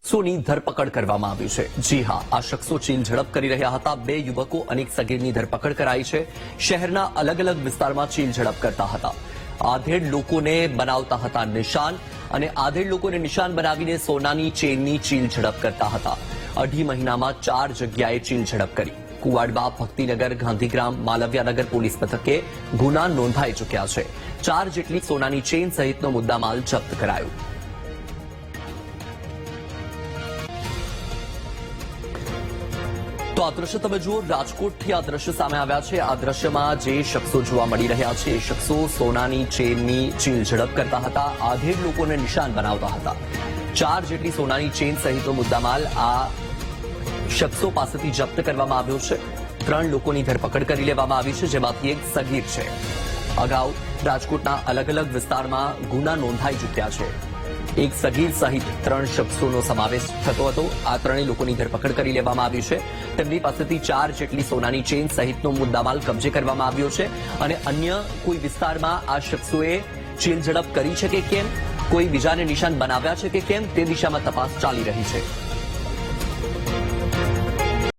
શખ્સોની ધરપકડ કરવામાં આવી છે। જી હા, આ શખ્સો ચીલ ઝડપ કરી રહ્યા હતા। બે યુવકો અને એક સગીરની ધરપકડ કરાઈ છે। શહેરના અલગ અલગ વિસ્તારમાં ચીલ ઝડપ કરતા હતા। આધેડ લોકોને બનાવતા હતા નિશાન અને આધેડ લોકોને નિશાન બનાવીને સોનાની ચેનની ચીલ ઝડપ કરતા હતા। 2.5 મહિનામાં 4 જગ્યાએ ચીલ ઝડપ કરી। કુવાડવા, ભક્તિનગર, ગાંધીગ્રામ, માલવ્યાનગર પોલીસ મથકે ગુના નોંધાઈ ચૂક્યા છે। 4 જેટલી સોનાની ચેન સહિતનો મુદ્દામાલ જપ્ત કરાયો। તો આ દ્રશ્ય તમે જુઓ, રાજકોટથી આ દ્રશ્ય સામે આવ્યા છે। આ દ્રશ્યમાં જે શખ્સો જોવા મળી રહ્યા છે એ શખ્સો સોનાની ચેનની ચીલ ઝડપ કરતા હતા। આધેડ લોકોને નિશાન બનાવતા હતા। 4 જેટલી સોનાની ચેન સહિતનો મુદ્દામાલ આ શખ્સો પાસેથી જપ્ત કરવામાં આવ્યો છે। 3 લોકોની ધરપકડ કરી લેવામાં આવી છે, જેમાંથી એક સગીર છે। અગાઉ રાજકોટના અલગ અલગ વિસ્તારમાં ગુના નોંધાઈ ચૂક્યા છે। એક સગીર સહિત 3 શખ્સોનો સમાવેશ થતો હતો। આ 3 લોકોની ધરપકડ કરી લેવામાં આવી છે। તેમની પાસેથી 4 જેટલી સોનાની ચેન સહિતનો મુદ્દામાલ કબજે કરવામાં આવ્યો છે અને અન્ય કોઈ વિસ્તારમાં આ શખ્સોએ ચીલ ઝડપ કરી છે કે કેમ, કોઈ બીજાને નિશાન બનાવ્યા છે કે કેમ, તે દિશામાં તપાસ ચાલી રહી છે।